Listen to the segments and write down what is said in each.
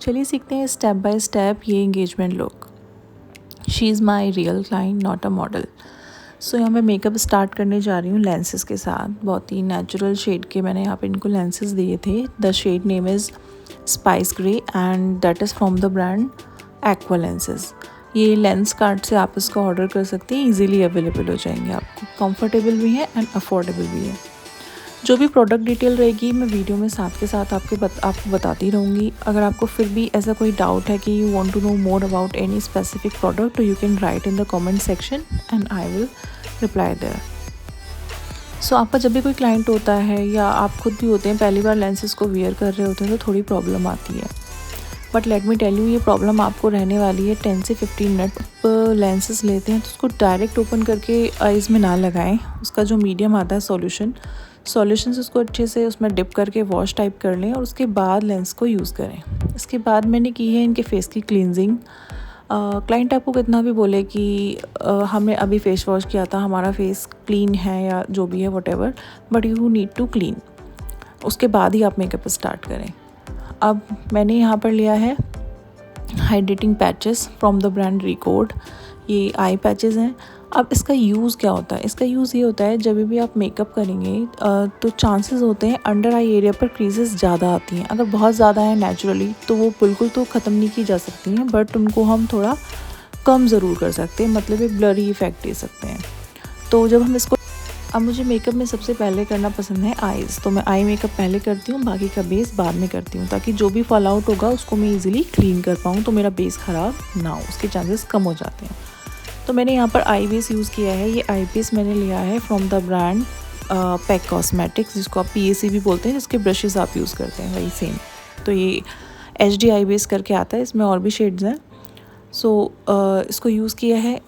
चलिए सीखते हैं स्टेप बाय स्टेप ये engagement look. She is my real client, not a model. So यहाँ मैं मेकअप स्टार्ट करने जा रही हूँ लेंसेज के साथ। बहुत ही नेचुरल शेड के मैंने यहाँ पे इनको लेंसेज दिए थे। The shade name is spice grey and that is from the brand Aqua lenses. ये लेंस कार्ड से आप इसको ऑर्डर कर सकते हैं, इजीली अवेलेबल हो जाएंगे आपको। कंफर्टेबल भी है एंड अफोर्डेबल भी है। जो भी प्रोडक्ट डिटेल रहेगी मैं वीडियो में साथ के साथ आपको बताती रहूँगी। अगर आपको फिर भी ऐसा कोई डाउट है कि you want to know more about any specific product, तो you can write in the comment section and I will reply there. So आपका जब भी कोई क्लाइंट होता है या आप खुद भी होते हैं, पहली बार लेंसेज को वियर कर रहे होते हैं तो थोड़ी प्रॉब्लम आती है। But let me tell you, ये प्रॉब्लम आपको रहने वाली है 10 से 15 मिनट। आप लेंसेज लेते हैं तो उसको डायरेक्ट ओपन करके आइज़ में ना लगाएं। उसका जो मीडियम आता है सॉल्यूशन से उसको अच्छे से उसमें डिप करके वॉश टाइप कर लें और उसके बाद लेंस को यूज़ करें। इसके बाद मैंने की है इनके फेस की क्लींजिंग। क्लाइंट आपको कितना भी बोले कि हमने अभी फेस वॉश किया था, हमारा फेस क्लीन है या जो भी है whatever, but you need to clean. उसके बाद ही आप मेकअप स्टार्ट करें। अब मैंने यहाँ पर लिया है hydrating patches from the brand record. ये आई पैचेस हैं। अब इसका यूज़ क्या होता है? इसका यूज़ ये होता है जब भी आप मेकअप करेंगे तो चांसेस होते हैं अंडर आई एरिया पर क्रीजेस ज़्यादा आती हैं। अगर बहुत ज़्यादा है नेचुरली तो वो बिल्कुल तो ख़त्म नहीं की जा सकती हैं, बट उनको हम थोड़ा कम ज़रूर कर सकते हैं, मतलब एक ब्लरी इफेक्ट दे सकते हैं। तो जब हम इसको, अब मुझे मेकअप में सबसे पहले करना पसंद है आईज़, तो मैं आई मेकअप पहले करती हूँ, बाकी का बेस बाद में करती हूँ, ताकि जो भी फॉल आउट होगा उसको मैं इजीली क्लीन कर पाऊँ, तो मेरा बेस ख़राब ना हो, उसके चांसेस कम हो जाते हैं। तो मैंने यहाँ पर आई बेस यूज़ किया है। ये आई बेस मैंने लिया है from the brand pack cosmetics, जिसको आप PAC भी बोलते हैं, जिसके ब्रशेज़ आप यूज़ करते हैं वही सेम। तो ये HD आई बेस करके आता है, इसमें और भी शेड्स हैं। सो इसको यूज़ किया है।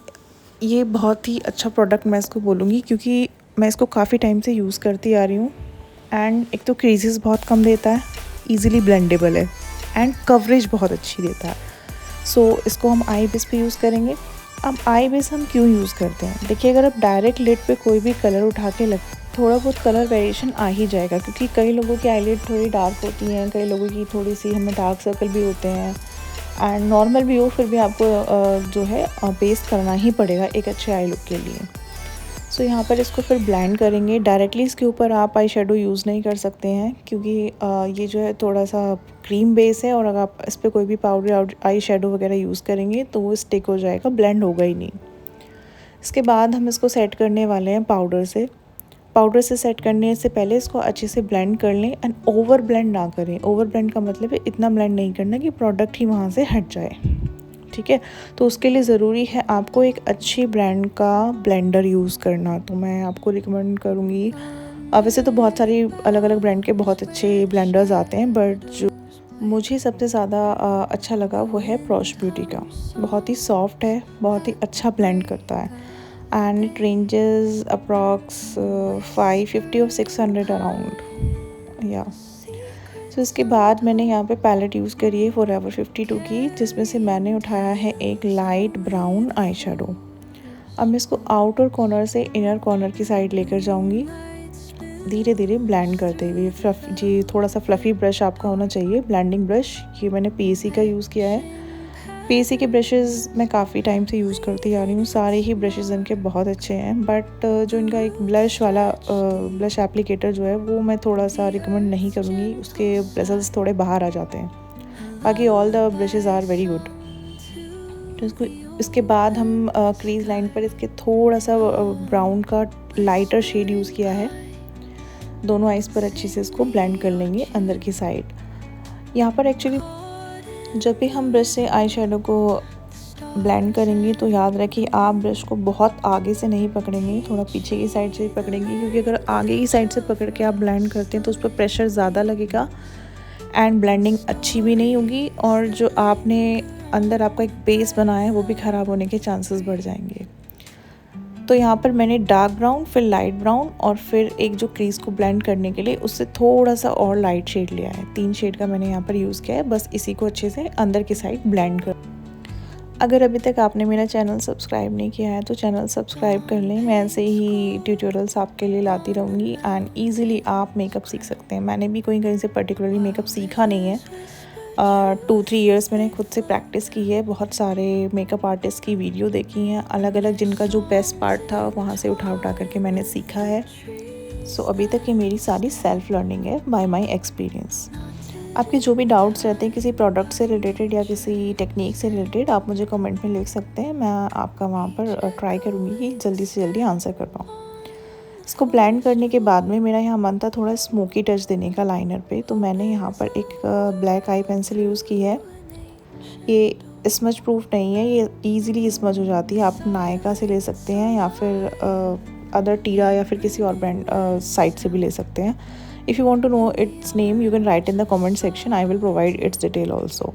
ये बहुत ही अच्छा प्रोडक्ट मैं इसको बोलूँगी, क्योंकि मैं इसको काफ़ी टाइम से यूज़ करती आ रही हूँ। एंड एक तो क्रीजेस बहुत कम देता है, ईज़िली ब्लेंडेबल है एंड कवरेज बहुत अच्छी देता है। सो इसको हम आई बेस पे यूज़ करेंगे। अब आई बेस हम क्यों यूज़ करते हैं? देखिए, अगर आप डायरेक्ट लिड पे कोई भी कलर उठा के लग, थोड़ा बहुत कलर वेरिएशन आ ही जाएगा, क्योंकि कई लोगों की आईलिड थोड़ी डार्क होती हैं, कई लोगों की थोड़ी सी, हमें डार्क सर्कल भी होते हैं एंड नॉर्मल भी हो, फिर भी आपको जो है बेस करना ही पड़ेगा एक अच्छे आई लुक के लिए। सो यहाँ पर इसको फिर ब्लेंड करेंगे। डायरेक्टली इसके ऊपर आप आई शेडो यूज़ नहीं कर सकते हैं, क्योंकि ये जो है थोड़ा सा क्रीम बेस है, और अगर आप इस पर कोई भी पाउडर आई शेडो वगैरह यूज़ करेंगे तो वो स्टिक हो जाएगा, ब्लेंड होगा ही नहीं। इसके बाद हम इसको सेट करने वाले हैं पाउडर से। पाउडर से सेट करने से पहले इसको अच्छे से ब्लेंड कर लें एंड ओवर ब्लेंड ना करें। ओवर ब्लेंड का मतलब है इतना ब्लेंड नहीं करना कि प्रोडक्ट ही वहाँ से हट जाए, ठीक है। तो उसके लिए ज़रूरी है आपको एक अच्छी ब्रांड का ब्लेंडर यूज़ करना। तो मैं आपको रिकमेंड करूँगी, वैसे तो बहुत सारी अलग अलग ब्रांड के बहुत अच्छे ब्लेंडर्स आते हैं, बट जो मुझे सबसे ज़्यादा अच्छा लगा वो है प्रॉश ब्यूटी का। बहुत ही सॉफ्ट है, बहुत ही अच्छा ब्लेंड करता है एंड इट रेंजेस अप्रॉक्स 550 और 600 अराउंड या। तो इसके बाद मैंने यहाँ पे पैलेट यूज़ करी है फॉरएवर 52 की, जिसमें से मैंने उठाया है एक लाइट ब्राउन आई शेडो। अब मैं इसको आउटर कॉर्नर से इनर कॉर्नर की साइड लेकर जाऊँगी, धीरे धीरे ब्लेंड करते हुए। जी, थोड़ा सा फ्लफ़ी ब्रश आपका होना चाहिए, ब्लेंडिंग ब्रश। ये मैंने PAC का यूज़ किया है। PAC के ब्रशेज़ मैं काफ़ी टाइम से यूज़ करती आ रही हूँ, सारे ही ब्रशेज़ इनके बहुत अच्छे हैं, बट जो इनका एक ब्लश वाला ब्लश एप्लीकेटर जो है वो मैं थोड़ा सा रिकमेंड नहीं करूँगी, उसके ब्रशेज़ थोड़े बाहर आ जाते हैं। बाकी all the brushes are very good. तो इसके बाद हम क्रीज लाइन पर इसके थोड़ा सा ब्राउन का लाइटर शेड यूज़ किया है। दोनों आइज़ पर अच्छे से इसको ब्लेंड कर लेंगे अंदर की साइड। यहाँ पर एक्चुअली जब भी हम ब्रश से आई शेडो को ब्लेंड करेंगे तो याद रखिए आप ब्रश को बहुत आगे से नहीं पकड़ेंगे, थोड़ा पीछे की साइड से ही पकड़ेंगे, क्योंकि अगर आगे की साइड से पकड़ के आप ब्लेंड करते हैं तो उस पर प्रेशर ज़्यादा लगेगा एंड ब्लेंडिंग अच्छी भी नहीं होगी, और जो आपने अंदर आपका एक बेस बनाया है वो भी ख़राब होने के चांसेस बढ़ जाएंगे। तो यहाँ पर मैंने डार्क ब्राउन, फिर लाइट ब्राउन, और फिर एक जो क्रीज को ब्लेंड करने के लिए उससे थोड़ा सा और लाइट शेड लिया है। 3 शेड का मैंने यहाँ पर यूज़ किया है। बस इसी को अच्छे से अंदर की साइड ब्लेंड कर। अगर अभी तक आपने मेरा चैनल सब्सक्राइब नहीं किया है तो चैनल सब्सक्राइब कर लें। मैं ऐसे ही ट्यूटोरियल्स आपके लिए लाती रहूँगी एंड ईज़िली आप मेकअप सीख सकते हैं। मैंने भी कहीं से पर्टिकुलरली मेकअप सीखा नहीं है, 2-3 ईयर्स मैंने खुद से प्रैक्टिस की है, बहुत सारे मेकअप आर्टिस्ट की वीडियो देखी हैं अलग अलग, जिनका जो बेस्ट पार्ट था वहाँ से उठा करके मैंने सीखा है। सो अभी तक ये मेरी सारी सेल्फ लर्निंग है बाय माय एक्सपीरियंस। आपके जो भी डाउट्स रहते हैं किसी प्रोडक्ट से रिलेटेड या किसी टेक्निक से रिलेटेड, आप मुझे कमेंट में लिख सकते हैं। मैं आपका वहाँ पर ट्राई करूँगी कि जल्दी से जल्दी आंसर कर पाऊँ। इसको ब्लेंड करने के बाद में मेरा यहाँ मन था थोड़ा स्मोकी टच देने का लाइनर पे, तो मैंने यहाँ पर एक ब्लैक आई पेंसिल यूज़ की है। ये स्मज प्रूफ नहीं है, ये ईज़िली स्मज हो जाती है। आप नायका से ले सकते हैं या फिर अदर टीरा या फिर किसी और ब्रांड साइट से भी ले सकते हैं। If you want to know its name you can write in the comment section, I will provide its detail also.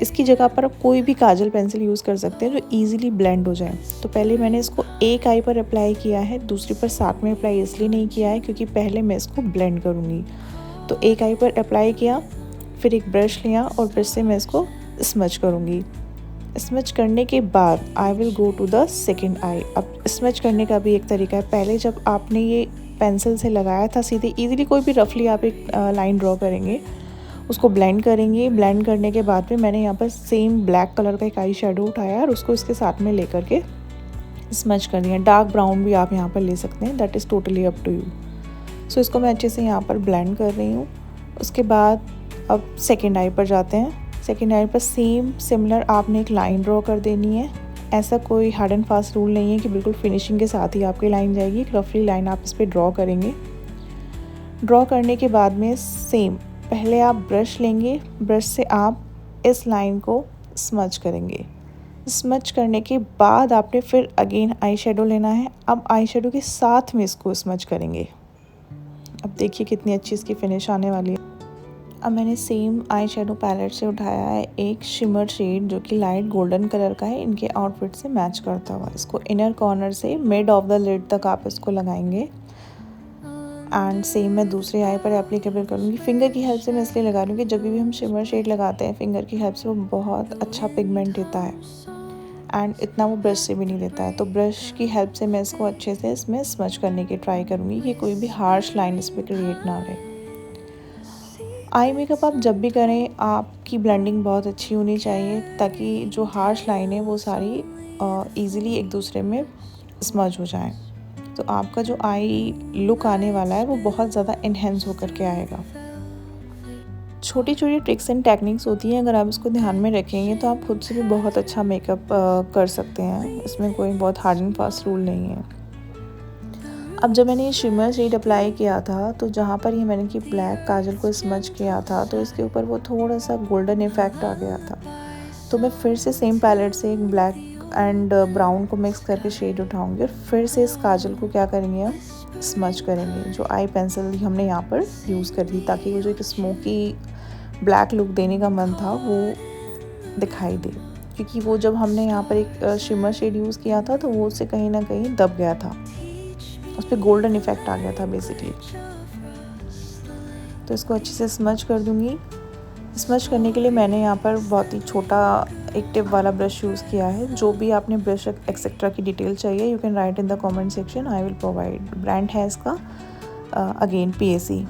इसकी जगह पर आप कोई भी काजल पेंसिल यूज़ कर सकते हैं जो ईजिली ब्लेंड हो जाए। तो पहले मैंने इसको एक आई पर अप्लाई किया है, दूसरी पर साथ में अप्लाई इसलिए नहीं किया है क्योंकि पहले मैं इसको ब्लेंड करूँगी। तो एक आई पर अप्लाई किया, फिर एक ब्रश लिया और ब्रश से मैं इसको स्मच करूँगी। स्मच करने के बाद I will go to the second eye. अब स्मच करने का भी एक तरीका है। पहले जब आपने ये पेंसिल से लगाया था सीधे ईजिली कोई भी रफली आप एक लाइन ड्रॉ करेंगे, उसको ब्लेंड करेंगे। ब्लेंड करने के बाद में मैंने यहाँ पर सेम ब्लैक कलर का एक आई शेडो उठाया और उसको इसके साथ में लेकर के स्मच कर दिया। डार्क ब्राउन भी आप यहाँ पर ले सकते हैं, that is totally up to you. So इसको मैं अच्छे से यहाँ पर ब्लेंड कर रही हूँ। उसके बाद अब सेकेंड आई पर जाते हैं। सेकेंड आई पर सेम सिमिलर आपने एक लाइन ड्रॉ कर देनी है। ऐसा कोई हार्ड एंड फास्ट रूल नहीं है कि बिल्कुल फिनिशिंग के साथ ही आपकी लाइन जाएगी। एक रफली लाइन आप इस पर ड्रॉ करेंगे। ड्रॉ करने के बाद में सेम पहले आप ब्रश लेंगे, ब्रश से आप इस लाइन को स्मच करेंगे। स्मच करने के बाद आपने फिर अगेन आई शेडो लेना है। अब आई शेडो के साथ में इसको स्मच करेंगे। अब देखिए कितनी अच्छी इसकी फिनिश आने वाली है। अब मैंने सेम आई शेडो पैलेट से उठाया है एक शिमर शेड जो कि लाइट गोल्डन कलर का है, इनके आउटफिट से मैच करता हुआ। इसको इनर कॉर्नर से मिड ऑफ द लिड तक आप इसको लगाएंगे एंड सेम मैं दूसरे आई पर एप्लीकेबल करूँगी। फिंगर की हेल्प से मैं इसलिए लगा रही हूँ कि जब भी हम शिमर शेड लगाते हैं फिंगर की हेल्प से वो बहुत अच्छा पिगमेंट देता है एंड इतना वो ब्रश से भी नहीं देता है। तो ब्रश की हेल्प से मैं इसको अच्छे से इसमें स्मच करने की ट्राई करूँगी कि कोई भी हार्श लाइन इस पर क्रिएट ना रहे। आई मेकअप आप जब भी करें आपकी ब्लेंडिंग बहुत अच्छी होनी चाहिए ताकि जो हार्श लाइन है वो सारी इजीली एक दूसरे में स्मज हो जाए। तो आपका जो आई लुक आने वाला है वो बहुत ज़्यादा इन्हेंस होकर के आएगा। छोटी छोटी ट्रिक्स एंड टेक्निक्स होती हैं, अगर आप इसको ध्यान में रखेंगे तो आप खुद से भी बहुत अच्छा मेकअप कर सकते हैं। इसमें कोई बहुत हार्ड एंड फास्ट रूल नहीं है। अब जब मैंने ये शिमर शेड अप्लाई किया था तो जहाँ पर ये मैंने कि ब्लैक काजल को स्मच किया था तो इसके ऊपर वो थोड़ा सा गोल्डन इफेक्ट आ गया था। तो मैं फिर से सेम पैलेट से एक ब्लैक एंड ब्राउन को मिक्स करके शेड उठाऊंगी और फिर से इस काजल को क्या करेंगे हम स्मच करेंगे। जो आई पेंसिल हमने यहाँ पर यूज़ कर दी ताकि वो जो एक स्मोकी ब्लैक लुक देने का मन था वो दिखाई दे, क्योंकि वो जब हमने यहाँ पर एक शिमर शेड यूज़ किया था तो वो उससे कहीं ना कहीं दब गया था, उस पर गोल्डन इफेक्ट आ गया था बेसिकली। तो इसको अच्छे से स्मच कर दूंगी। स्मच करने के लिए मैंने यहाँ पर बहुत ही छोटा एक टिप वाला ब्रश यूज़ किया है। जो भी आपने ब्रश एक्सेट्रा की डिटेल चाहिए you can write in the comment section, I will provide. Brand है इसका अगेन PAC।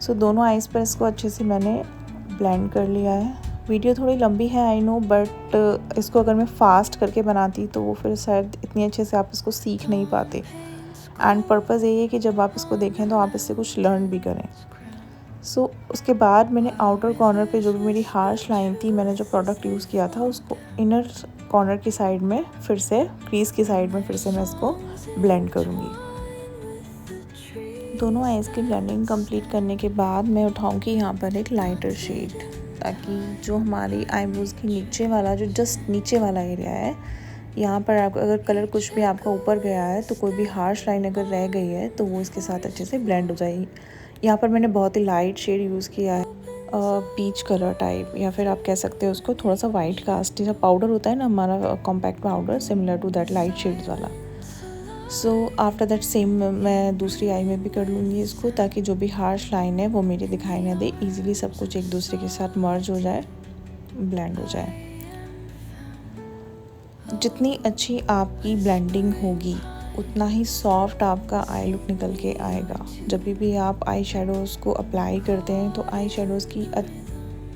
सो दोनों आइज़ पर इसको अच्छे से मैंने ब्लेंड कर लिया है। वीडियो थोड़ी लंबी है आई नो, बट इसको अगर मैं फास्ट करके बनाती तो वो फिर शायद इतनी अच्छे से आप इसको सीख नहीं पाते। एंड पर्पज़ यही है कि जब आप इसको देखें तो आप इससे कुछ लर्न भी करें। सो उसके बाद मैंने आउटर कॉर्नर पे जो भी मेरी हार्श लाइन थी, मैंने जो प्रोडक्ट यूज़ किया था उसको इनर कॉर्नर की साइड में फिर से क्रीज की साइड में फिर से मैं इसको ब्लेंड करूँगी। दोनों आइज़ की ब्लेंडिंग कंप्लीट करने के बाद मैं उठाऊँगी यहाँ पर एक लाइटर शेड, ताकि जो हमारी आईब्रोज़ के नीचे वाला जो जस्ट नीचे वाला एरिया है यहाँ पर आप अगर कलर कुछ भी आपका ऊपर गया है तो कोई भी हार्श लाइन अगर रह गई है तो वो इसके साथ अच्छे से ब्लेंड हो जाएगी। यहाँ पर मैंने बहुत ही लाइट शेड यूज़ किया है, पीच कलर टाइप, या फिर आप कह सकते हो उसको थोड़ा सा वाइट कास्ट जैसा पाउडर होता है ना हमारा compact powder, similar to that light shades वाला। सो आफ्टर दैट सेम मैं दूसरी आई में भी कर लूँगी इसको, ताकि जो भी हार्श लाइन है वो मेरी दिखाई ना दे, ईजिली सब कुछ एक दूसरे के साथ मर्ज हो जाए, ब्लेंड हो जाए। जितनी अच्छी आपकी ब्लेंडिंग होगी उतना ही सॉफ्ट आपका आई लुक निकल के आएगा। जब भी आप आई शेडोज़ को अप्लाई करते हैं तो आई शेडोज़ की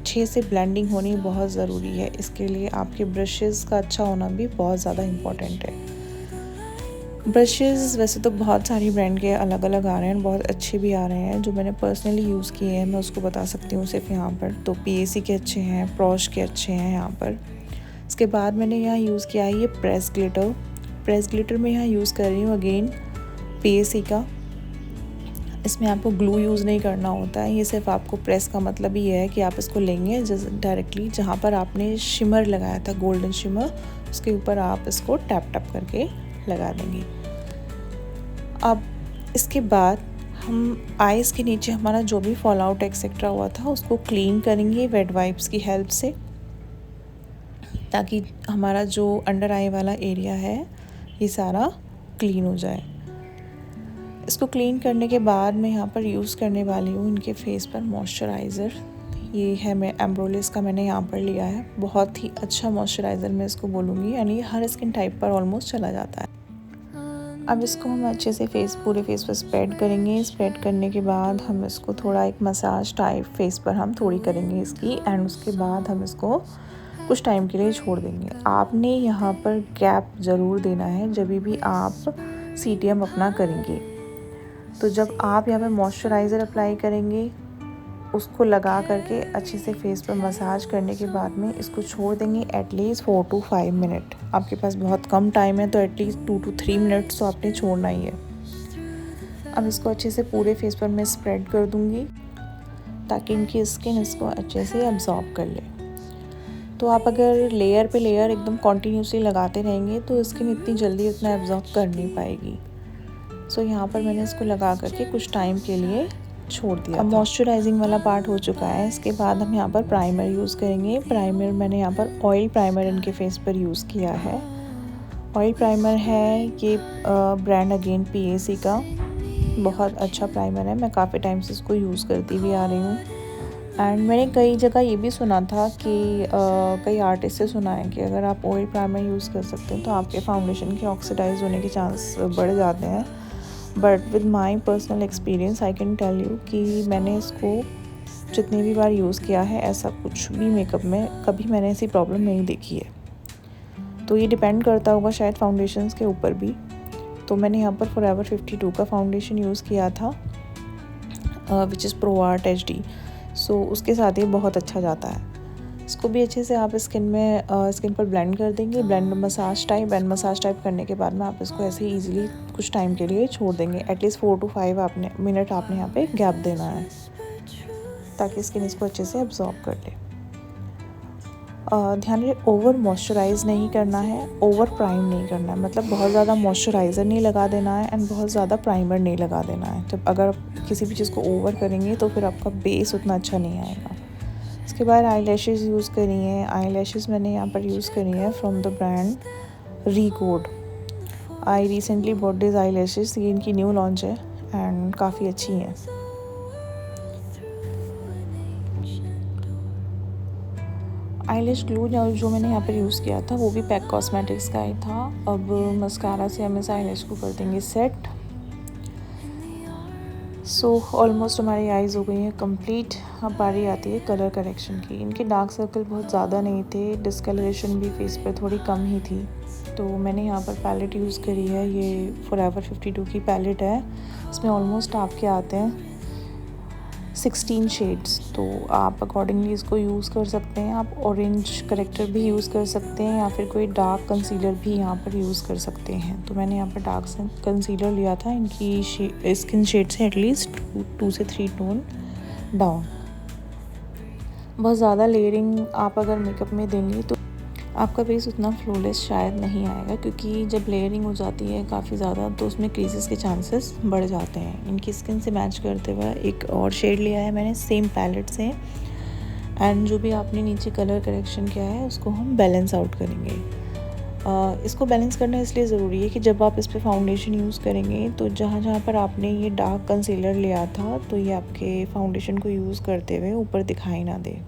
अच्छे से ब्लेंडिंग होनी बहुत ज़रूरी है। इसके लिए आपके ब्रशेज़ का अच्छा होना भी बहुत ज़्यादा इम्पॉर्टेंट है। ब्रशेज़ वैसे तो बहुत सारी ब्रांड के अलग अलग आ रहे हैं, बहुत अच्छे भी आ रहे हैं। जो मैंने पर्सनली यूज़ किए हैं मैं उसको बता सकती हूँ सिर्फ यहाँ पर। तो PAC के अच्छे हैं, प्रॉश के अच्छे हैं यहाँ पर। इसके बाद मैंने यहाँ यूज़ किया है ये प्रेस ग्लिटर में यहाँ यूज़ कर रही हूँ अगेन PAC का। इसमें आपको ग्लू यूज़ नहीं करना होता है, ये सिर्फ आपको प्रेस का मतलब ही है कि आप इसको लेंगे डायरेक्टली जहाँ पर आपने शिमर लगाया था, गोल्डन शिमर, उसके ऊपर आप इसको टैप टैप करके लगा देंगे। अब इसके बाद हम आइज़ के नीचे हमारा जो भी फॉल आउट एक्सेट्रा हुआ था उसको क्लीन करेंगे वेट वाइप्स की हेल्प से, ताकि हमारा जो अंडर आई वाला एरिया है ये सारा क्लीन हो जाए। इसको क्लीन करने के बाद मैं यहाँ पर यूज़ करने वाली हूँ इनके फेस पर मॉइस्चराइज़र। ये है मैं एम्ब्रोलिस का मैंने यहाँ पर लिया है। बहुत ही अच्छा मॉइस्चराइज़र मैं इसको बोलूँगी, यानी हर स्किन टाइप पर ऑलमोस्ट चला जाता है। अब इसको हम अच्छे से पूरे फेस पर स्प्रेड करेंगे। स्प्रेड करने के बाद हम इसको थोड़ा एक मसाज टाइप फेस पर हम थोड़ी करेंगे इसकी, एंड उसके बाद हम इसको कुछ टाइम के लिए छोड़ देंगे। आपने यहाँ पर गैप ज़रूर देना है जब भी आप CTM अपना करेंगे। तो जब आप यहाँ पे मॉइस्चराइज़र अप्लाई करेंगे उसको लगा करके अच्छे से फेस पर मसाज करने के बाद में इसको छोड़ देंगे एटलीस्ट 4 to 5 मिनट। आपके पास बहुत कम टाइम है तो एटलीस्ट 2 to 3 मिनट्स तो आपने छोड़ना ही है। अब इसको अच्छे से पूरे फेस पर मैं स्प्रेड कर दूँगी ताकि इनकी स्किन इसको अच्छे से अब्जॉर्ब कर ले। तो आप अगर लेयर पे लेयर एकदम कॉन्टीन्यूसली लगाते रहेंगे तो स्किन इतनी जल्दी उतना एब्जॉर्ब कर नहीं पाएगी। सो यहाँ पर मैंने इसको लगा करके कुछ टाइम के लिए छोड़ दिया। अब मॉइस्चराइजिंग वाला पार्ट हो चुका है। इसके बाद हम यहाँ पर प्राइमर यूज़ करेंगे। प्राइमर मैंने यहाँ पर ऑयल प्राइमर इनके फेस पर यूज़ किया है। ऑयल प्राइमर है ये ब्रांड अगेन PAC का, बहुत अच्छा प्राइमर है। मैं काफ़ी टाइम से इसको यूज़ करती भी आ रही हूँ। एंड मैंने कई जगह ये भी सुना था कि कई आर्टिस्ट से सुना है कि अगर आप ऑयल प्राइमर यूज़ कर सकते हैं तो आपके फाउंडेशन के ऑक्सीडाइज होने के चांस बढ़ जाते हैं। But with my personal experience I can tell you कि मैंने इसको जितनी भी बार यूज़ किया है ऐसा कुछ भी मेकअप में कभी मैंने ऐसी प्रॉब्लम नहीं देखी है। तो ये डिपेंड करता होगा शायद फाउंडेशंस के ऊपर भी। तो मैंने यहाँ पर Forever 52 का फाउंडेशन यूज़ किया था which is Pro Art HD। सो उसके साथ ये बहुत अच्छा जाता है। इसको भी अच्छे से आप स्किन पर ब्लेंड कर देंगे, मसाज टाइप करने के बाद में आप इसको ऐसे ही ईजिली कुछ टाइम के लिए छोड़ देंगे। एटलीस्ट 4 to 5 मिनट आपने यहाँ पे गैप देना है ताकि स्किन इसको अच्छे से अब्जॉर्ब कर ले। ध्यान रहे ओवर मॉइस्चराइज़ नहीं करना है, ओवर प्राइम नहीं करना है। मतलब बहुत ज़्यादा मॉइस्चराइज़र नहीं लगा देना है एंड बहुत ज़्यादा प्राइमर नहीं लगा देना है। जब अगर आप किसी भी चीज़ को ओवर करेंगे तो फिर आपका बेस उतना अच्छा नहीं आएगा। इसके बाद आई लैशेज़ यूज़ करी हैं। आई लैशेज़ मैंने यहाँ पर यूज़ करी हैं from the brand Recode. I recently bought this I lashes, ये इनकी न्यू लॉन्च है एंड काफ़ी अच्छी हैं। आईलैश ग्लू जो मैंने यहाँ पर यूज़ किया था वो भी पैक कॉस्मेटिक्स का ही था। अब मस्कारा से हम इस आईलैश को कर देंगे सेट। सो ऑलमोस्ट हमारी आईज़ हो गई हैं कंप्लीट। अब बारी आती है कलर करेक्शन की। इनके डार्क सर्कल बहुत ज़्यादा नहीं थे, डिस्कलरेशन भी फेस पर थोड़ी कम ही थी। तो मैंने यहाँ पर पैलेट यूज़ करी है, ये Forever 52 की पैलेट है। इसमें ऑलमोस्ट आपके आते हैं 16 शेड्स। तो आप अकॉर्डिंगली इसको यूज़ कर सकते हैं। आप ऑरेंज करेक्टर भी यूज़ कर सकते हैं या फिर कोई डार्क कंसीलर भी यहाँ पर यूज़ कर सकते हैं। तो मैंने यहाँ पर डार्क कंसीलर लिया था। इनकी स्किन शेड से एटलीस्ट 2 से 3 टोन डाउन। बहुत ज़्यादा लेयरिंग आप अगर मेकअप में देंगे तो आपका फेस उतना फ्लॉलेस शायद नहीं आएगा, क्योंकि जब लेयरिंग हो जाती है काफ़ी ज़्यादा तो उसमें क्रीजेस के चांसेस बढ़ जाते हैं। इनकी स्किन से मैच करते हुए एक और शेड लिया है मैंने सेम पैलेट से। एंड जो भी आपने नीचे कलर करेक्शन किया है उसको हम बैलेंस आउट करेंगे। इसको बैलेंस करना इसलिए ज़रूरी है कि जब आप इस पर फाउंडेशन यूज़ करेंगे तो जहाँ जहाँ पर आपने ये डार्क कंसीलर लिया था तो ये आपके फाउंडेशन को यूज़ करते हुए ऊपर दिखाई ना दे।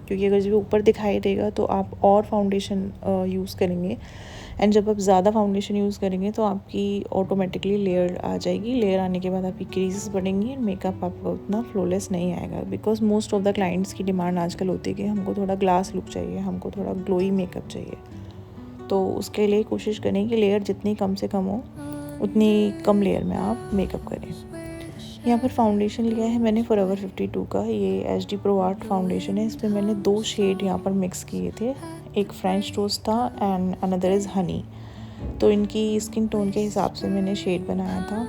क्योंकि अगर जब ऊपर दिखाई देगा तो आप और फाउंडेशन यूज़ करेंगे, एंड जब आप ज़्यादा फाउंडेशन यूज़ करेंगे तो आपकी ऑटोमेटिकली लेयर आ जाएगी। लेयर आने के बाद आपकी क्रीजेस बढ़ेंगी एंड मेकअप आपका उतना फ्लॉलेस नहीं आएगा, because most of the clients की डिमांड आजकल होती है कि हमको थोड़ा ग्लास लुक चाहिए, हमको थोड़ा ग्लोई मेकअप चाहिए। तो उसके लिए कोशिश करें कि लेयर जितनी कम से कम हो उतनी कम लेयर में आप मेकअप करें। यहाँ पर फाउंडेशन लिया है मैंने फॉरएवर 52 का, ये HD Pro Art फाउंडेशन है। इसमें मैंने 2 शेड यहाँ पर मिक्स किए थे, एक फ्रेंच टोस्ट था एंड अनदर इज़ हनी। तो इनकी स्किन टोन के हिसाब से मैंने शेड बनाया था।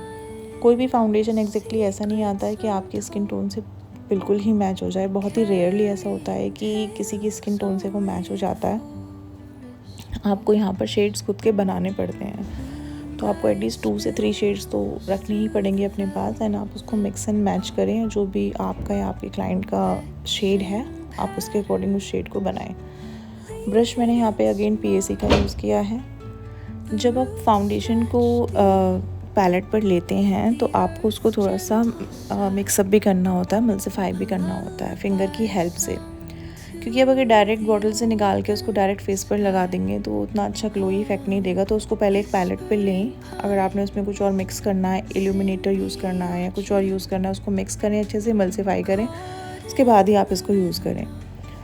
कोई भी फाउंडेशन एग्जैक्टली ऐसा नहीं आता है कि आपकी स्किन टोन से बिल्कुल ही मैच हो जाए। बहुत ही रेयरली ऐसा होता है कि किसी की स्किन टोन से वो मैच हो जाता है। आपको यहाँ पर शेड्स खुद के बनाने पड़ते हैं, तो आपको एटलीस्ट 2 से 3 शेड्स तो रखनी ही पड़ेंगे अपने पास, एंड आप उसको मिक्स एंड मैच करें। जो भी आपका या आपके क्लाइंट का शेड है आप उसके अकॉर्डिंग उस शेड को बनाएं। ब्रश मैंने यहाँ पे अगेन PAC का यूज़ किया है। जब आप फाउंडेशन को पैलेट पर लेते हैं तो आपको उसको थोड़ा सा मिक्सअप भी करना होता है, मल्सीफाई भी करना होता है फिंगर की हेल्प से, क्योंकि अब अगर डायरेक्ट बॉटल से निकाल के उसको डायरेक्ट फेस पर लगा देंगे तो उतना अच्छा ग्लोई इफेक्ट नहीं देगा। तो उसको पहले एक पैलेट पे लें। अगर आपने उसमें कुछ और मिक्स करना है, इल्यूमिनेटर यूज़ करना है या कुछ और यूज़ करना है, उसको मिक्स करें, अच्छे से मल्सीफाई करें, उसके बाद ही आप इसको यूज़ करें।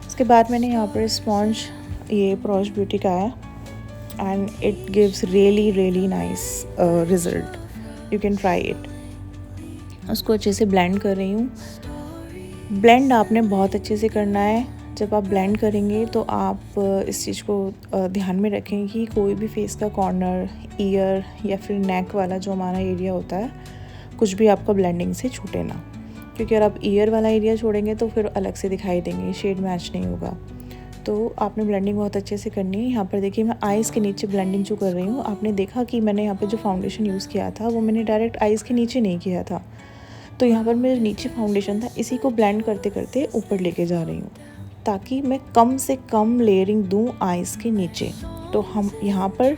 उसके बाद मैंने यहाँ पर स्पॉन्ज ये प्रॉश ब्यूटी का है and it gives really nice result, you can try it. उसको अच्छे से ब्लेंड कर रही हूँ। ब्लेंड आपने बहुत अच्छे से करना है। जब आप ब्लेंड करेंगे तो आप इस चीज़ को ध्यान में रखें कि कोई भी फेस का कॉर्नर, ईयर या फिर नेक वाला जो हमारा एरिया होता है, कुछ भी आपका ब्लेंडिंग से छूटे ना, क्योंकि अगर आप ईयर वाला एरिया छोड़ेंगे तो फिर अलग से दिखाई देंगे, शेड मैच नहीं होगा। तो आपने ब्लेंडिंग बहुत अच्छे से करनी है। यहाँ पर देखिए मैं आइज़ के नीचे ब्लेंडिंग जो कर रही हूँ, आपने देखा कि मैंने यहाँ पे जो फाउंडेशन यूज़ किया था वो मैंने डायरेक्ट आइज़ के नीचे नहीं किया था। तो यहाँ पर मेरे नीचे फाउंडेशन था, इसी को ब्लेंड करते करते ऊपर लेके जा रही हूँ ताकि मैं कम से कम लेयरिंग दूँ आइज़ के नीचे। तो हम यहाँ पर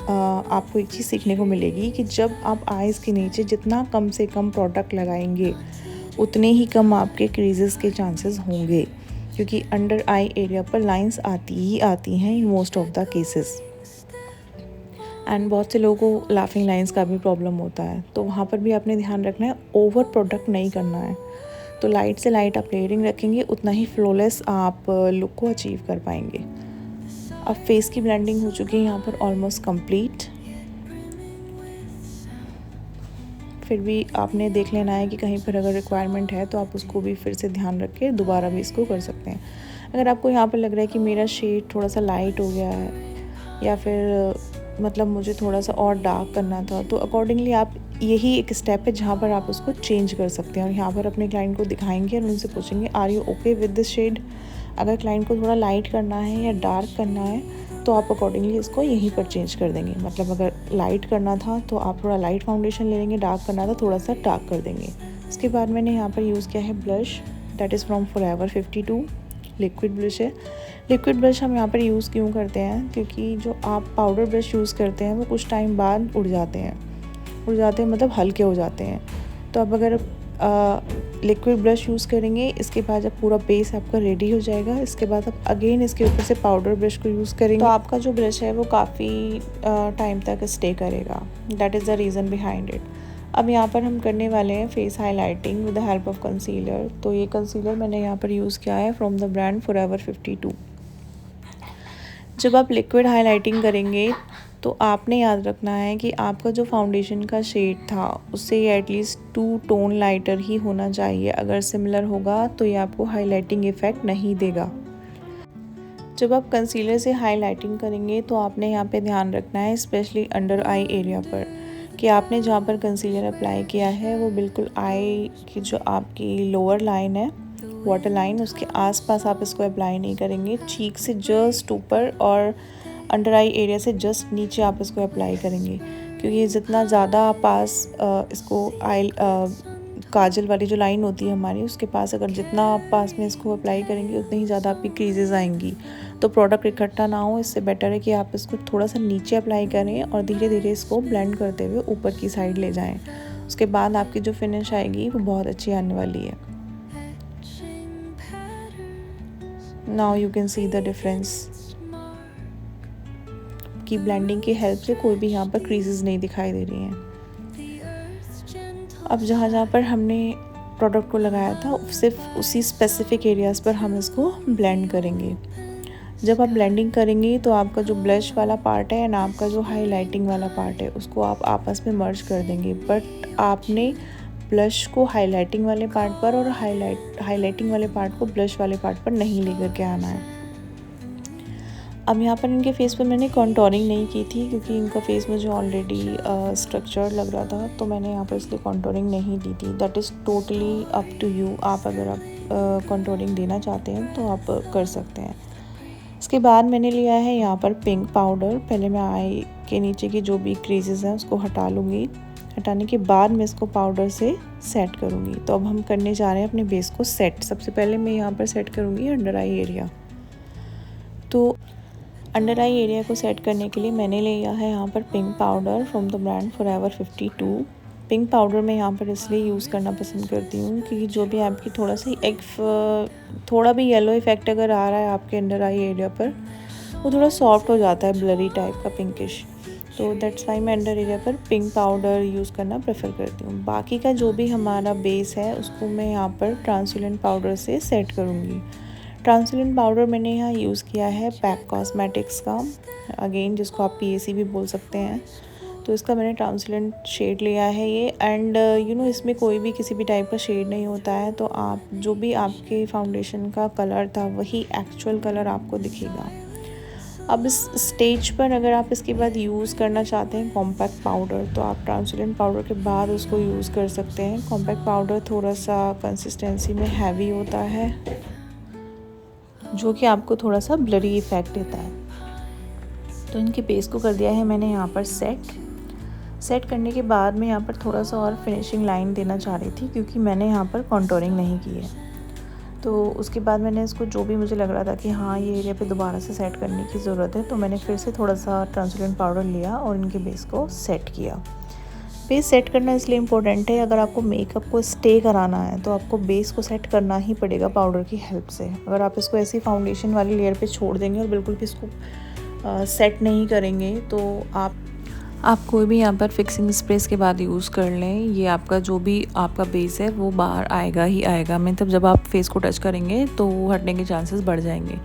आपको एक चीज़ सीखने को मिलेगी कि जब आप आइज़ के नीचे जितना कम से कम प्रोडक्ट लगाएंगे उतने ही कम आपके क्रीजेस के चांसेस होंगे, क्योंकि अंडर आई एरिया पर लाइंस आती ही आती हैं in most of the cases. And बहुत से लोगों को लाफिंग लाइंस का भी प्रॉब्लम होता है, तो वहाँ पर भी आपने ध्यान रखना है, ओवर प्रोडक्ट नहीं करना है। तो लाइट से लाइट आप लेयरिंग रखेंगे उतना ही फ्लॉलेस आप लुक को अचीव कर पाएंगे। अब फेस की ब्लेंडिंग हो चुकी है यहाँ पर ऑलमोस्ट कंप्लीट। फिर भी आपने देख लेना है कि कहीं पर अगर रिक्वायरमेंट है तो आप उसको भी फिर से ध्यान रख के दोबारा भी इसको कर सकते हैं। अगर आपको यहाँ पर लग रहा है कि मेरा शेड थोड़ा सा लाइट हो गया है या फिर मतलब मुझे थोड़ा सा और डार्क करना था, तो अकॉर्डिंगली आप यही एक स्टेप है जहाँ पर आप उसको चेंज कर सकते हैं और यहाँ पर अपने क्लाइंट को दिखाएंगे और उनसे पूछेंगे are you okay with this shade. अगर क्लाइंट को थोड़ा लाइट करना है या डार्क करना है तो आप अकॉर्डिंगली इसको यहीं पर चेंज कर देंगे। मतलब अगर लाइट करना था तो आप थोड़ा लाइट फाउंडेशन ले लेंगे, डार्क करना था थोड़ा सा डार्क कर देंगे। उसके बाद मैंने यहाँ पर यूज़ किया है blush, that is from forever 52, liquid brush है। लिक्विड ब्रश हम यहाँ पर यूज़ क्यों करते हैं, क्योंकि जो आप पाउडर ब्रश यूज़ करते हैं वो कुछ टाइम बाद उड़ जाते हैं मतलब हल्के हो जाते हैं। तो अब अगर लिक्विड ब्रश यूज़ करेंगे, इसके बाद जब पूरा बेस आपका रेडी हो जाएगा, इसके बाद आप अगेन इसके ऊपर से पाउडर ब्रश को यूज़ करेंगे तो आपका जो ब्रश है वो काफ़ी टाइम तक स्टे करेगा। That is the reason behind it. अब यहाँ पर हम करने वाले हैं face highlighting with the help of concealer. तो ये कंसीलर मैंने यहाँ पर यूज़ किया है फ्रॉम द ब्रांड फॉरएवर 52। जब आप लिक्विड हाईलाइटिंग करेंगे तो आपने याद रखना है कि आपका जो फाउंडेशन का शेड था उससे ये एटलीस्ट 2 टोन लाइटर ही होना चाहिए। अगर सिमिलर होगा तो ये आपको हाईलाइटिंग इफ़ेक्ट नहीं देगा। जब आप कंसीलर से हाईलाइटिंग करेंगे तो आपने यहाँ पे ध्यान रखना है, स्पेशली अंडर आई एरिया पर, कि आपने जहाँ पर कंसीलर अप्लाई किया है वो बिल्कुल आई की जो आपकी लोअर लाइन है, वाटर लाइन, उसके आसपास आप इसको अप्लाई नहीं करेंगे। चीक से जस्ट ऊपर और अंडर आई एरिया से जस्ट नीचे आप इसको अप्लाई करेंगे, क्योंकि जितना ज़्यादा पास इसको आई काजल वाली जो लाइन होती है हमारी, उसके पास अगर जितना आप पास में इसको अप्लाई करेंगे उतनी ही ज़्यादा आपकी क्रीजेज आएंगी। तो प्रोडक्ट इकट्ठा ना हो, इससे बेटर है कि आप इसको थोड़ा सा नीचे अप्लाई करें और धीरे धीरे इसको ब्लेंड करते हुए ऊपर की साइड ले जाएं। उसके बाद आपकी जो फिनिश आएगी वो बहुत अच्छी आने वाली है। Now you can see the difference कि ब्लेंडिंग की हेल्प से कोई भी यहाँ पर क्रीजेस नहीं दिखाई दे रही हैं। अब जहाँ जहाँ पर हमने प्रोडक्ट को लगाया था सिर्फ उसी स्पेसिफिक एरियाज़ पर हम इसको ब्लेंड करेंगे। जब आप ब्लेंडिंग करेंगे तो आपका जो ब्लश वाला पार्ट है एंड आपका जो हाईलाइटिंग वाला पार्ट है उसको आप आपस में मर्ज कर देंगे, बट आपने ब्लश को हाईलाइटिंग वाले पार्ट पर और हाईलाइटिंग वाले पार्ट को ब्लश वाले पार्ट पर नहीं लेकर के आना है। अब यहाँ पर इनके फेस पर मैंने कॉन्टोरिंग नहीं की थी क्योंकि इनका फेस मुझे ऑलरेडी स्ट्रक्चर्ड लग रहा था, तो मैंने यहाँ पर इसलिए कॉन्टोरिंग नहीं दी थी। That is totally up to you. आप अगर आप कॉन्टोरिंग देना चाहते हैं तो आप कर सकते हैं। इसके बाद मैंने लिया है यहाँ पर पिंक पाउडर। पहले मैं आई के नीचे की जो भी क्रीजेस हैं उसको हटा लूँगी। हटाने के बाद मैं इसको पाउडर से सेट करूँगी। तो अब हम करने जा रहे हैं अपने बेस को सेट। सबसे पहले मैं यहाँ पर सेट करूँगी अंडर आई एरिया। तो अंडर आई एरिया को सेट करने के लिए मैंने लिया है यहाँ पर pink powder from the brand forever 52। Pink powder मैं यहाँ पर इसलिए यूज़ करना पसंद करती हूँ क्योंकि जो भी आपकी थोड़ा भी येलो इफेक्ट अगर आ रहा है आपके अंडर आई एरिया पर, वो थोड़ा सॉफ्ट हो जाता है, ब्लरी टाइप का पिंकिश। तो दैट्स वाई मैं अंडर एरिया पर पिंक पाउडर यूज़ करना प्रेफर करती हूँ। बाकी का जो भी हमारा बेस है उसको मैं यहाँ पर ट्रांसल्यूसेंट पाउडर से सेट करूँगी। ट्रांसल्यूसेंट पाउडर मैंने यहाँ यूज़ किया है पैक कॉस्मेटिक्स का, अगेन जिसको आप PAC भी बोल सकते हैं। तो इसका मैंने ट्रांसल्यूसेंट शेड लिया है ये, एंड इसमें कोई भी किसी भी टाइप का शेड नहीं होता है। तो आप जो भी आपके फाउंडेशन का कलर था वही एक्चुअल कलर आपको दिखेगा। अब इस स्टेज पर अगर आप इसके बाद यूज़ करना चाहते हैं कॉम्पैक्ट पाउडर, तो आप ट्रांसल्यूसेंट पाउडर के बाद उसको यूज़ कर सकते हैं। कॉम्पैक्ट पाउडर थोड़ा सा कंसिस्टेंसी में हैवी होता है, जो कि आपको थोड़ा सा ब्लरी इफ़ेक्ट देता है। तो इनके बेस को कर दिया है मैंने यहाँ पर सेट करने के बाद मैं यहाँ पर थोड़ा सा और फिनिशिंग लाइन देना चाह रही थी क्योंकि मैंने यहाँ पर कॉन्टोरिंग नहीं की है। तो उसके बाद मैंने इसको जो भी मुझे लग रहा था कि हाँ ये एरिया पे दोबारा से सेट करने की ज़रूरत है, तो मैंने फिर से थोड़ा सा ट्रांसल्यूसेंट पाउडर लिया और इनके बेस को सेट किया। बेस सेट करना इसलिए इम्पोर्टेंट है, अगर आपको मेकअप को स्टे कराना है तो आपको बेस को सेट करना ही पड़ेगा पाउडर की हेल्प से। अगर आप इसको ऐसी फाउंडेशन वाली लेयर पे छोड़ देंगे और बिल्कुल भी इसको सेट नहीं करेंगे तो आप कोई भी यहाँ पर फिक्सिंग स्प्रेस के बाद यूज़ कर लें, ये आपका जो भी आपका बेस है वो बाहर आएगा ही आएगा। मतलब जब आप फेस को टच करेंगे तो वो हटने के चांसेस बढ़ जाएंगे।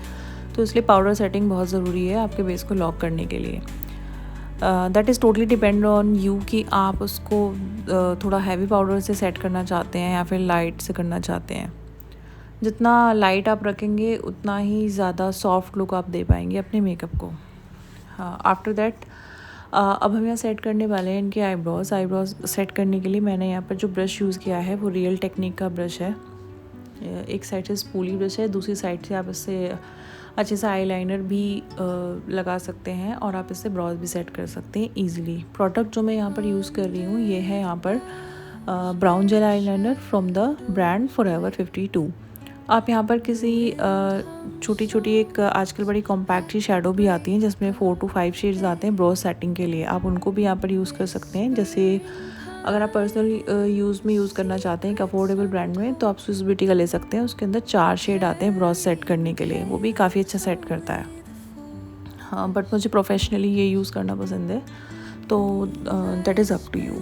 तो इसलिए पाउडर सेटिंग बहुत ज़रूरी है आपके बेस को लॉक करने के लिए। That is totally depend on you कि आप उसको थोड़ा हैवी पाउडर से सेट करना चाहते हैं या फिर लाइट से करना चाहते हैं। जितना लाइट आप रखेंगे उतना ही ज़्यादा सॉफ्ट लुक आप दे पाएंगे अपने मेकअप को। हाँ, आफ्टर दैट अब हम यहाँ सेट करने वाले हैं इनके आईब्रोज सेट करने के लिए मैंने यहाँ पर जो ब्रश यूज़ किया है वो रियल टेक्निक का ब्रश है। एक साइड से स्पूली ब्रश है, दूसरी साइड से आप इससे अच्छे से आईलाइनर भी लगा सकते हैं और आप इससे ब्रॉज भी सेट कर सकते हैं ईजिली। प्रोडक्ट जो मैं यहाँ पर यूज़ कर रही हूँ ये है यहाँ पर brown jail eyeliner from the brand forever 52। आप यहाँ पर किसी छोटी छोटी एक आजकल बड़ी कॉम्पैक्ट सी शेडो भी आती हैं जिसमें 4 to 5 शेड्स आते हैं ब्रॉज सेटिंग के लिए, आप उनको भी यहाँ पर यूज़ कर सकते हैं। जैसे अगर आप पर्सनल यूज़ में यूज़ करना चाहते हैं एक अफोर्डेबल ब्रांड में तो आप स्विस ब्यूटी का ले सकते हैं। उसके अंदर 4 शेड आते हैं ब्रॉज सेट करने के लिए, वो भी काफ़ी अच्छा सेट करता है। हाँ, बट मुझे प्रोफेशनली ये यूज़ करना पसंद है, तो that is up to you.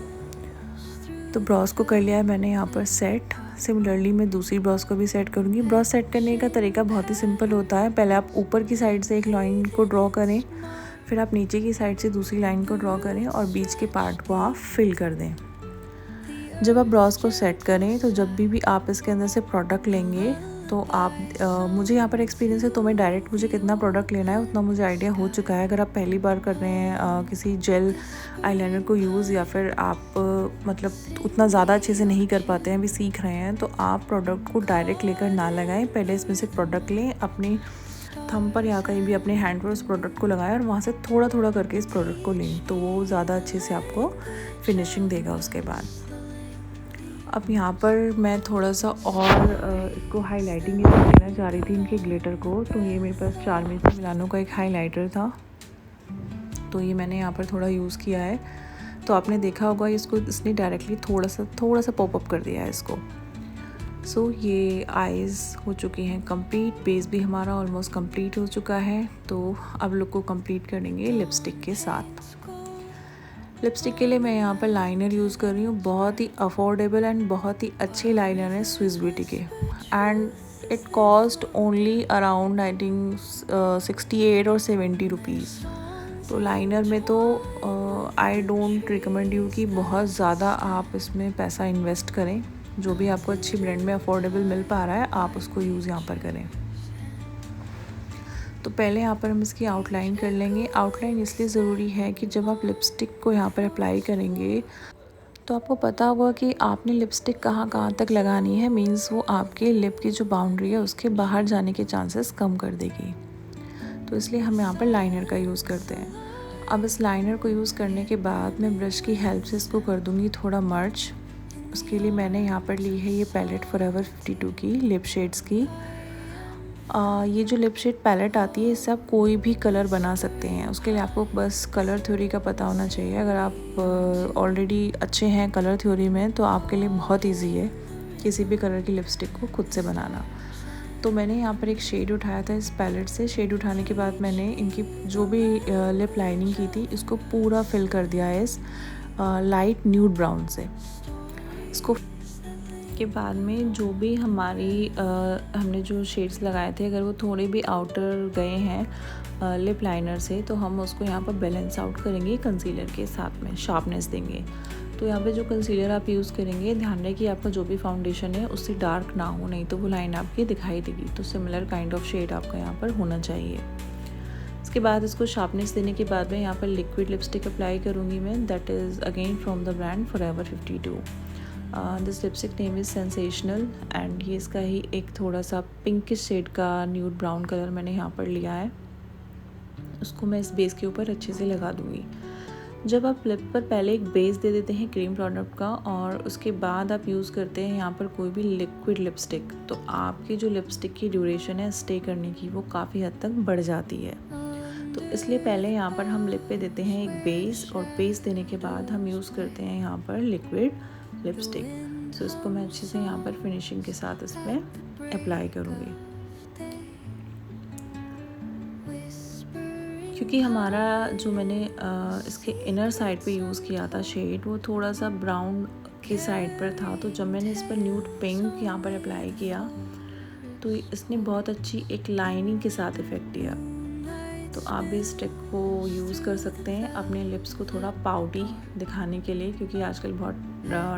तो ब्रॉज को कर लिया है मैंने यहाँ पर सेट। सिमिलरली मैं दूसरी ब्रॉज को भी सेट करूँगी। ब्रॉज सेट करने का तरीका बहुत ही सिंपल होता है। पहले आप ऊपर की साइड से एक लाइन को ड्रॉ करें, फिर आप नीचे की साइड से दूसरी लाइन को ड्रॉ करें और बीच के पार्ट को आप फिल कर दें। जब आप ब्रॉज को सेट करें तो जब भी आप इसके अंदर से प्रोडक्ट लेंगे तो आप मुझे यहाँ पर एक्सपीरियंस है तो मैं डायरेक्ट मुझे कितना प्रोडक्ट लेना है उतना मुझे आइडिया हो चुका है। अगर आप पहली बार कर रहे हैं किसी जेल आईलाइनर को यूज़ या फिर आप मतलब उतना ज़्यादा अच्छे से नहीं कर पाते हैं, अभी सीख रहे हैं, तो आप प्रोडक्ट को डायरेक्ट लेकर ना लगाएं। पहले इसमें से प्रोडक्ट लें, अपने थंब पर या कहीं भी अपने हैंड पर उस प्रोडक्ट को लगाएं और वहाँ से थोड़ा थोड़ा करके इस प्रोडक्ट को लें, तो वो ज़्यादा अच्छे से आपको फिनिशिंग देगा उसके बाद। अब यहाँ पर मैं थोड़ा सा और इसको हाईलाइटिंग देना चाह रही थी इनके ग्लिटर को, तो ये मेरे पास चारमेसी मिलानो का एक हाईलाइटर था, तो ये मैंने यहाँ पर थोड़ा यूज़ किया है। तो आपने देखा होगा इसको इसने डायरेक्टली थोड़ा सा पॉपअप कर दिया है इसको। सो ये आइज़ हो चुकी हैं कंप्लीट, बेस भी हमारा ऑलमोस्ट कंप्लीट हो चुका है। तो अब लुक को कंप्लीट करेंगे लिपस्टिक के साथ। लिपस्टिक के लिए मैं यहाँ पर लाइनर यूज़ कर रही हूँ, बहुत ही अफोर्डेबल एंड बहुत ही अच्छे लाइनर है स्विस ब्यूटी के, and it cost only around I think 68 और 70 रुपीज़। तो लाइनर में तो आई डोंट रिकमेंड यू कि बहुत ज़्यादा आप इसमें पैसा इन्वेस्ट करें। जो भी आपको अच्छी ब्रांड में अफोर्डेबल मिल पा रहा है आप उसको यूज़ यहाँ पर करें। तो पहले यहाँ पर हम इसकी आउटलाइन कर लेंगे। आउटलाइन इसलिए ज़रूरी है कि जब आप लिपस्टिक को यहाँ पर अप्लाई करेंगे तो आपको पता होगा कि आपने लिपस्टिक कहाँ कहाँ तक लगानी है, मीन्स वो आपके लिप की जो बाउंड्री है उसके बाहर जाने के चांसेस कम कर देगी। तो इसलिए हम यहाँ पर लाइनर का यूज़ करते हैं। अब इस लाइनर को यूज़ करने के बाद मैं ब्रश की हेल्प से इसको कर दूँगी थोड़ा मर्ज। उसके लिए मैंने यहाँ पर ली है ये पैलेट फॉरएवर 52 की लिप शेड्स की। ये जो लिप शेड पैलेट आती है इससे आप कोई भी कलर बना सकते हैं। उसके लिए आपको बस कलर थ्योरी का पता होना चाहिए। अगर आप ऑलरेडी अच्छे हैं कलर थ्योरी में तो आपके लिए बहुत इजी है किसी भी कलर की लिपस्टिक को खुद से बनाना। तो मैंने यहाँ पर एक शेड उठाया था इस पैलेट से। शेड उठाने के बाद मैंने इनकी जो भी लिप लाइनिंग की थी इसको पूरा फिल कर दिया है इस लाइट न्यूड ब्राउन से। इसको के बाद में जो भी हमारी हमने जो शेड्स लगाए थे अगर वो थोड़े भी आउटर गए हैं लिप लाइनर से तो हम उसको यहाँ पर बैलेंस आउट करेंगे कंसीलर के साथ में, शार्पनेस देंगे। तो यहाँ पे जो कंसीलर आप यूज़ करेंगे ध्यान रहे कि आपका जो भी फाउंडेशन है उससे डार्क ना हो, नहीं तो वो लाइन आपकी दिखाई देगी। तो सिमिलर काइंड ऑफ शेड आपका यहाँ पर होना चाहिए। इसके बाद इसको शार्पनेस देने के बाद में यहाँ पर लिक्विड लिपस्टिक अप्लाई करूँगी मैं, that is again from the brand forever 52। This lipstick name is sensational and ये इसका ही एक थोड़ा सा पिंकिश शेड का न्यूड ब्राउन कलर मैंने यहाँ पर लिया है। उसको मैं इस बेस के ऊपर अच्छे से लगा दूँगी। जब आप लिप पर पहले एक बेस दे देते हैं क्रीम प्रोडक्ट का और उसके बाद आप यूज़ करते हैं यहाँ पर कोई भी लिक्विड लिपस्टिक, तो आपकी जो लिपस्टिक की ड्यूरेशन है स्टे करने की वो काफ़ी हद तक बढ़ जाती है। तो इसलिए पहले यहाँ पर हम लिप पे देते हैं एक बेस और बेस देने के बाद हम यूज़ करते हैं यहाँ पर लिक्विड लिपस्टिक। तो इसको मैं अच्छे से यहाँ पर फिनिशिंग के साथ इस पर अप्लाई करूँगी। क्योंकि हमारा जो मैंने इसके इनर साइड पे यूज़ किया था शेड वो थोड़ा सा ब्राउन के साइड पर था, तो जब मैंने इस पर न्यूड पिंक यहाँ पर अप्लाई किया तो इसने बहुत अच्छी एक लाइनिंग के साथ इफ़ेक्ट दिया। तो आप भी इस ट्रिक को यूज़ कर सकते हैं अपने लिप्स को थोड़ा पाउडी दिखाने के लिए, क्योंकि आजकल बहुत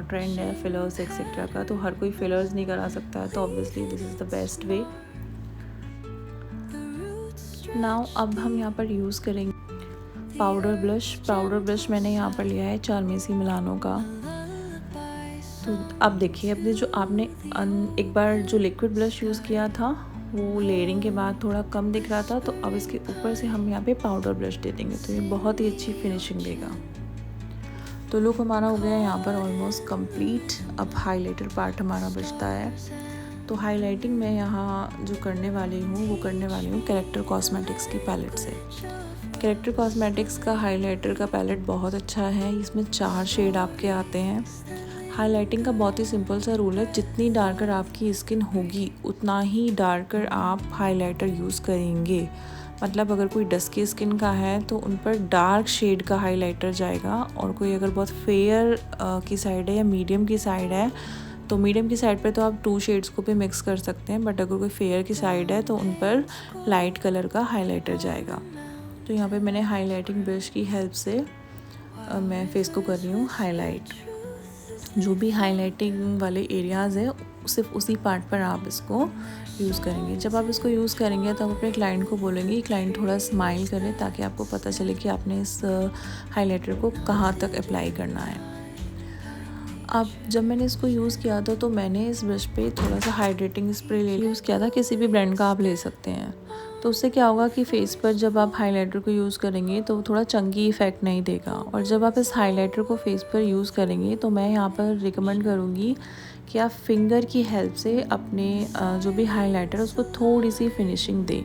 ट्रेंड है फिलर्स एक्सेट्रा का, तो हर कोई फिलर्स नहीं करा सकता है, तो obviously this is the best way. Now अब हम यहाँ पर यूज़ करेंगे पाउडर ब्लश। पाउडर ब्लश मैंने यहाँ पर लिया है चारमेसी मिलानो का। तो अब देखिए अपने जो आपने एक बार जो लिक्विड ब्लश यूज़ किया था वो लेयरिंग के बाद थोड़ा कम दिख रहा था, तो अब इसके ऊपर से हम यहाँ पे पाउडर ब्लश दे देंगे तो ये बहुत ही अच्छी फिनिशिंग देगा। तो लुक हमारा हो गया यहाँ पर ऑलमोस्ट कंप्लीट। अब हाइलाइटर पार्ट हमारा बचता है। तो हाइलाइटिंग मैं यहाँ जो करने वाली हूँ वो करने वाली हूँ कैरेक्टर कॉस्मेटिक्स की पैलेट से। कैरेक्टर कॉस्मेटिक्स का हाइलाइटर का पैलेट बहुत अच्छा है, इसमें 4 शेड आपके आते हैं। हाइलाइटिंग का बहुत ही सिंपल सा रूल है, जितनी डार्कर आपकी स्किन होगी उतना ही डार्कर आप हाइलाइटर यूज़ करेंगे। मतलब अगर कोई डस्की स्किन का है तो उन पर डार्क शेड का हाइलाइटर जाएगा, और कोई अगर बहुत फेयर की साइड है या मीडियम की साइड है तो मीडियम की साइड पर तो आप 2 शेड्स को भी मिक्स कर सकते हैं, बट अगर कोई फेयर की साइड है तो उन पर लाइट कलर का हाइलाइटर जाएगा। तो यहाँ पे मैंने हाइलाइटिंग ब्रश की हेल्प से मैं फेस को कर रही हूँ हाईलाइट। जो भी हाइलाइटिंग वाले एरियाज़ है सिर्फ उसी पार्ट पर आप इसको यूज़ करेंगे। जब आप इसको यूज़ करेंगे तो आप अपने क्लाइंट को बोलेंगे क्लाइंट थोड़ा स्माइल करे, ताकि आपको पता चले कि आपने इस हाइलाइटर को कहाँ तक अप्लाई करना है। अब जब मैंने इसको यूज़ किया था तो मैंने इस ब्रश पे थोड़ा सा हाइड्रेटिंग स्प्रे यूज़ किया था, किसी भी ब्रांड का आप ले सकते हैं। तो उससे क्या होगा कि फेस पर जब आप हाइलाइटर को यूज़ करेंगे तो थोड़ा चंकी इफ़ेक्ट नहीं देगा। और जब आप इस हाइलाइटर को फेस पर यूज़ करेंगे तो मैं यहाँ पर रिकमेंड करूँगी कि आप फिंगर की हेल्प से अपने जो भी हाइलाइटर उसको थोड़ी सी फिनिशिंग दें।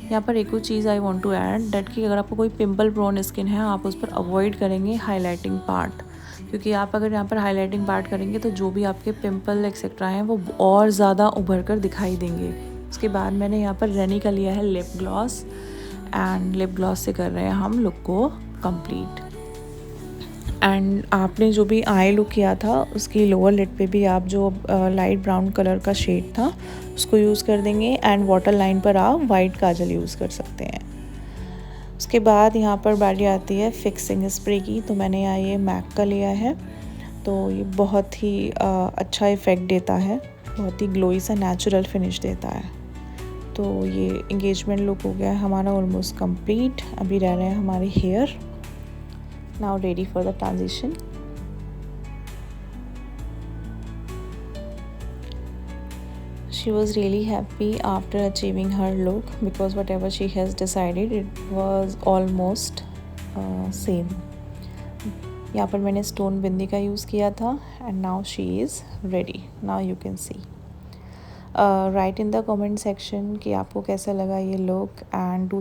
यहाँ पर एक और चीज़ I want to add that कि अगर आपको कोई पिंपल प्रोन स्किन है आप उस पर अवॉइड करेंगे हाइलाइटिंग पार्ट, क्योंकि आप अगर यहाँ पर हाईलाइटिंग पार्ट करेंगे तो जो भी आपके पिंपल एक्सेट्रा हैं वो और ज़्यादा उभर कर दिखाई देंगे। उसके बाद मैंने यहाँ पर रेनी का लिया है lip gloss, and lip gloss से कर रहे हैं हम लुक को कंप्लीट। एंड आपने जो भी आई लुक किया था उसकी लोअर लिड पे भी आप जो लाइट ब्राउन कलर का शेड था उसको यूज़ कर देंगे, एंड वाटर लाइन पर आप वाइट काजल यूज़ कर सकते हैं। उसके बाद यहाँ पर बारी आती है फिक्सिंग स्प्रे की। तो मैंने यहाँ ये मैक का लिया है, तो ये बहुत ही अच्छा इफ़ेक्ट देता है, बहुत ही ग्लोई सा नेचुरल फिनिश देता है। तो ये एंगेजमेंट लुक हो गया है हमारा ऑलमोस्ट कंप्लीट। अभी रह रहे हैं हमारे hair, now ready for the transition. She was really happy after achieving her look because whatever she has decided it was almost same. यहाँ पर मैंने स्टोन बिंदी का यूज़ किया था, and now she is ready. Now you can see. Right in the comment section कि आपको कैसा लगा ये लुक, एंड डू